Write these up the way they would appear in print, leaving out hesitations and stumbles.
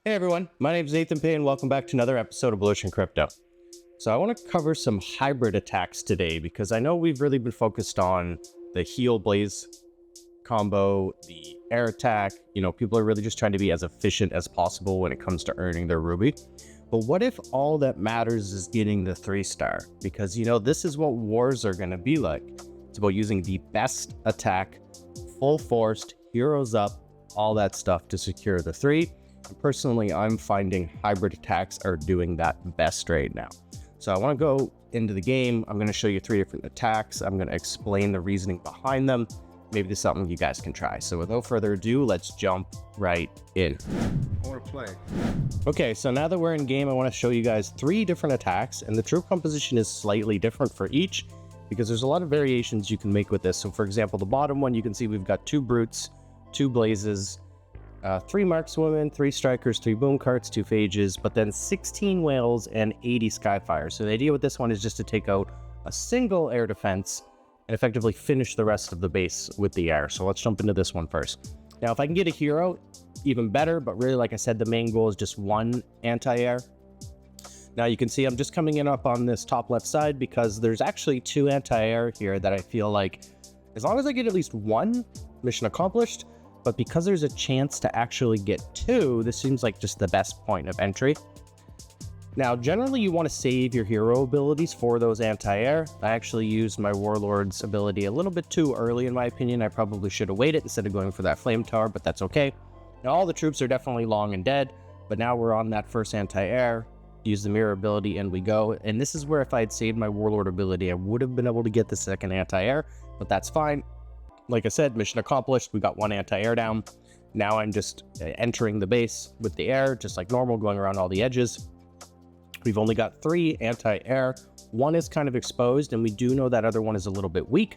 Hey everyone, my name is Nathan Payne and welcome back to another episode of Blu Ocean Crypto. So I want to cover some hybrid attacks today because I know we've really been focused on the heal blaze combo, the air attack. You know, people are really just trying to be as efficient as possible when it comes to earning their ruby. But what if all that matters is getting the 3-star? Because, you know, this is what wars are going to be like. It's about using the best attack, full forced, heroes up, all that stuff to secure the 3. And personally, I'm finding hybrid attacks are doing that best right now. So I want to go into the game. I'm going to show you 3 different attacks. I'm going to explain the reasoning behind them. Maybe this is something you guys can try. So without further ado, let's jump right in. I want to play. Okay, so now that we're in game, I want to show you guys 3 different attacks, and the troop composition is slightly different for each because there's a lot of variations you can make with this. So for example, the bottom one, you can see we've got 2 brutes, 2 blazes, 3 markswomen, 3 strikers, 3 boom carts, 2 phages, but then 16 whales and 80 skyfires. So the idea with this one is just to take out a single air defense and effectively finish the rest of the base with the air. So let's jump into this one first. Now, if I can get a hero, even better, but really, like I said, the main goal is just 1 anti-air. Now you can see I'm just coming in up on this top left side because there's actually 2 anti-air here that I feel like as long as I get at least 1, mission accomplished. But because there's a chance to actually get 2, this seems like just the best point of entry. Now, generally you want to save your hero abilities for those anti-air. I actually used my Warlord's ability a little bit too early in my opinion. I probably should have waited instead of going for that flame tower, but that's okay. Now all the troops are definitely long and dead, but now we're on that first anti-air. Use the mirror ability and we go. And this is where if I had saved my Warlord ability, I would have been able to get the second anti-air, but that's fine. Like I said, mission accomplished. We got 1 anti-air down. Now I'm just entering the base with the air, just like normal, going around all the edges. We've only got 3 anti-air. 1 is kind of exposed, and we do know that other one is a little bit weak.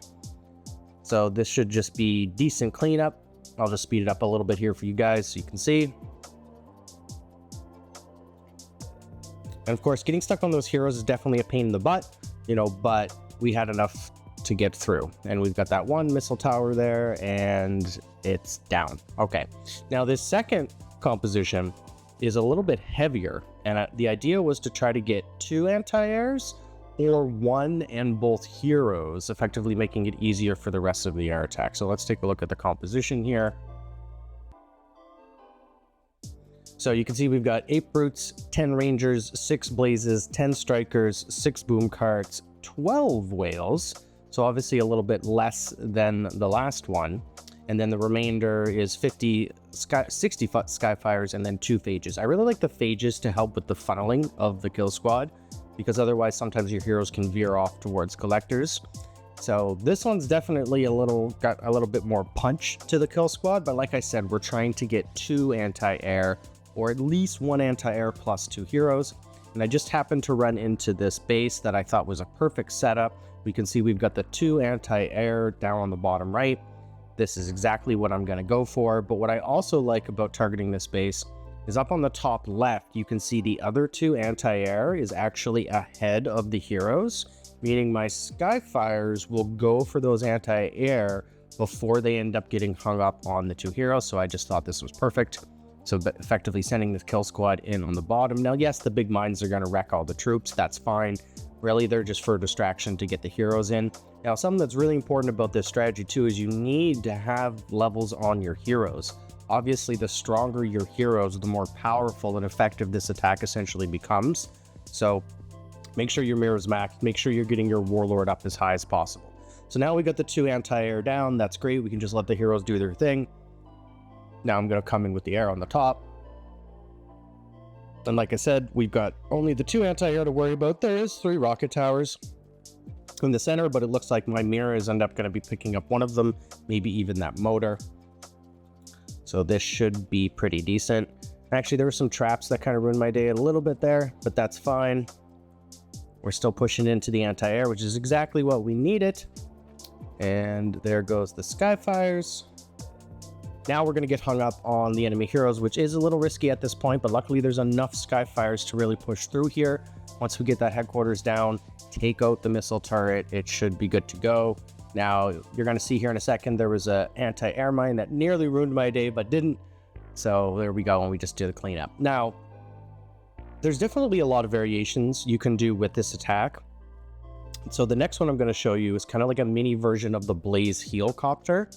So this should just be decent cleanup. I'll just speed it up a little bit here for you guys so you can see. And of course, getting stuck on those heroes is definitely a pain in the butt, you know, but we had enough to get through, and we've got that 1 missile tower there and it's down. Okay, now this second composition is a little bit heavier, and the idea was to try to get 2 anti-airs or 1 and both heroes, effectively making it easier for the rest of the air attack. So let's take a look at the composition here. So you can see we've got 8 brutes, 10 rangers, 6 blazes, 10 strikers, 6 boom carts, 12 whales. So obviously a little bit less than the last one. And then the remainder is 60 skyfires and then 2 phages. I really like the phages to help with the funneling of the kill squad, because otherwise sometimes your heroes can veer off towards collectors. So this one's definitely got a little bit more punch to the kill squad, but like I said, we're trying to get 2 anti-air or at least 1 anti-air plus 2 heroes. And I just happened to run into this base that I thought was a perfect setup. We can see we've got the 2 anti-air down on the bottom right. This is exactly what I'm going to go for. But what I also like about targeting this base is up on the top left, you can see the other 2 anti-air is actually ahead of the heroes, meaning my skyfires will go for those anti-air before they end up getting hung up on the 2 heroes. So I just thought this was perfect. So effectively sending the kill squad in on the bottom. Now, yes, the big mines are going to wreck all the troops. That's fine. Really, they're just for distraction to get the heroes in. Now, something that's really important about this strategy too is you need to have levels on your heroes. Obviously, the stronger your heroes, the more powerful and effective this attack essentially becomes. So make sure your mirror's maxed. Make sure you're getting your warlord up as high as possible. So now we got the 2 anti-air down. That's great. We can just let the heroes do their thing. Now I'm going to come in with the air on the top. And like I said, we've got only the 2 anti-air to worry about. There is 3 rocket towers in the center, but it looks like my mirrors end up going to be picking up one of them, maybe even that motor. So this should be pretty decent. Actually, there were some traps that kind of ruined my day a little bit there, but that's fine. We're still pushing into the anti-air, which is exactly what we needed. And there goes the skyfires. Now we're going to get hung up on the enemy heroes, which is a little risky at this point, but luckily there's enough skyfires to really push through here. Once we get that headquarters down, take out the missile turret, it should be good to go. Now, you're going to see here in a second, there was an anti-air mine that nearly ruined my day, but didn't. So there we go, and we just do the cleanup. Now, there's definitely a lot of variations you can do with this attack. So the next one I'm going to show you is kind of like a mini version of the Blaze Helicopter,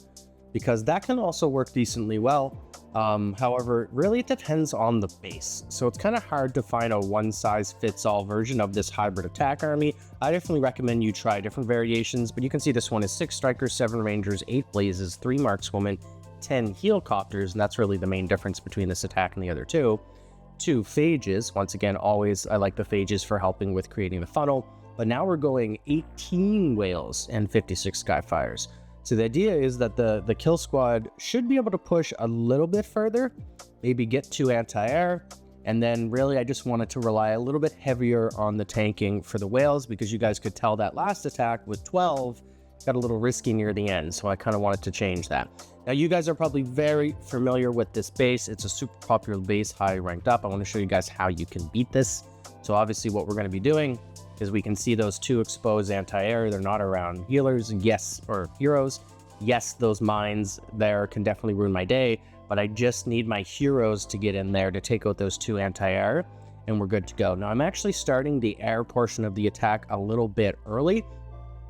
because that can also work decently well. However, really it depends on the base. So it's kind of hard to find a one-size-fits-all version of this hybrid attack army. I definitely recommend you try different variations, but you can see this one is 6 strikers, 7 rangers, 8 blazes, 3 markswomen, 10 helicopters, and that's really the main difference between this attack and the other two. 2 phages. Once again, always I like the phages for helping with creating the funnel. But now we're going 18 whales and 56 skyfires. So the idea is that the kill squad should be able to push a little bit further, maybe get 2 anti-air, and then really I just wanted to rely a little bit heavier on the tanking for the whales, because you guys could tell that last attack with 12 got a little risky near the end, so I kind of wanted to change that. Now you guys are probably very familiar with this base. It's a super popular base, high ranked up. I want to show you guys how you can beat this. So obviously what we're going to be doing is we can see those 2 exposed anti-air. They're not around healers, yes, or heroes. Yes, those mines there can definitely ruin my day, but I just need my heroes to get in there to take out those 2 anti-air, and we're good to go. Now I'm actually starting the air portion of the attack a little bit early.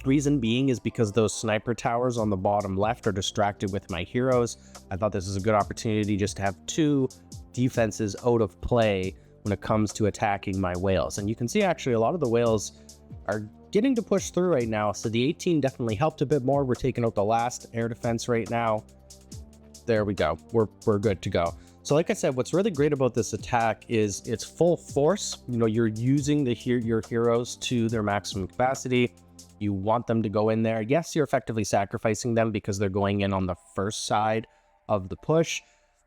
Reason being is because those sniper towers on the bottom left are distracted with my heroes. I thought this is a good opportunity just to have 2 defenses out of play when it comes to attacking my whales. And you can see actually a lot of the whales are getting to push through right now. So the 18 definitely helped a bit more. We're taking out the last air defense right now. There we go. We're good to go. So like I said, what's really great about this attack is it's full force. You know, you're using your heroes to their maximum capacity. You want them to go in there. Yes, you're effectively sacrificing them because they're going in on the first side of the push.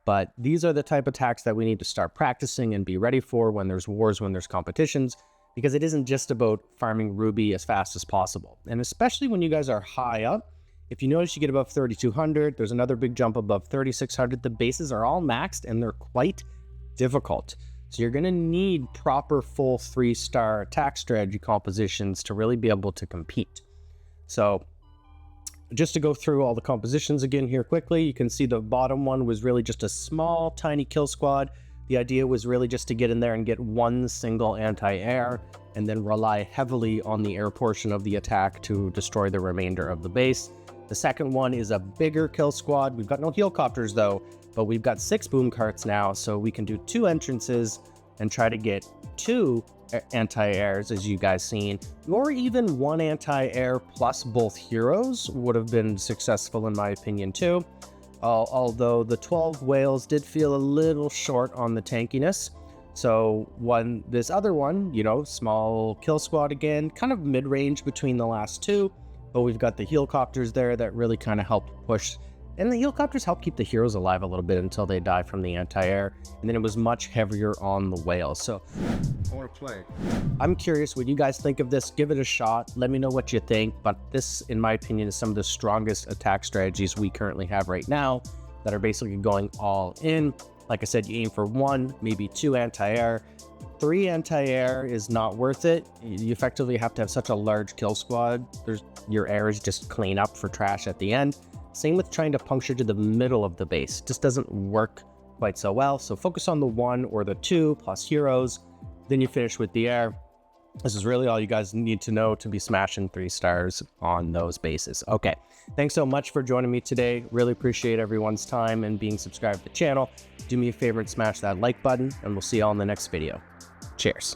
But these are the type of attacks that we need to start practicing and be ready for when there's wars, when there's competitions, because it isn't just about farming Ruby as fast as possible. And especially when you guys are high up, if you notice you get above 3,200, there's another big jump above 3,600. The bases are all maxed and they're quite difficult. So you're going to need proper full 3-star attack strategy compositions to really be able to compete. So just to go through all the compositions again here quickly, you can see the bottom one was really just a small, tiny kill squad. The idea was really just to get in there and get 1 single anti-air, and then rely heavily on the air portion of the attack to destroy the remainder of the base. The second one is a bigger kill squad. We've got no helicopters though, but we've got 6 boom carts now, so we can do 2 entrances and try to get 2 anti-airs, as you guys seen, or even 1 anti-air plus both heroes would have been successful in my opinion too. Although the 12 whales did feel a little short on the tankiness. So this other one, you know, small kill squad again, kind of mid-range between the last 2, but we've got the helicopters there that really kind of helped push. And the helicopters help keep the heroes alive a little bit until they die from the anti-air. And then it was much heavier on the whales. So I want to play. I'm curious what you guys think of this. Give it a shot. Let me know what you think. But this, in my opinion, is some of the strongest attack strategies we currently have right now that are basically going all in. Like I said, you aim for 1, maybe 2 anti-air. 3 anti-air is not worth it. You effectively have to have such a large kill squad. Your air is just clean up for trash at the end. Same with trying to puncture to the middle of the base. Just doesn't work quite so well. So focus on the 1 or the 2 plus heroes. Then you finish with the air. This is really all you guys need to know to be smashing 3 stars on those bases. Okay, thanks so much for joining me today. Really appreciate everyone's time and being subscribed to the channel. Do me a favor and smash that like button, and we'll see you all in the next video. Cheers.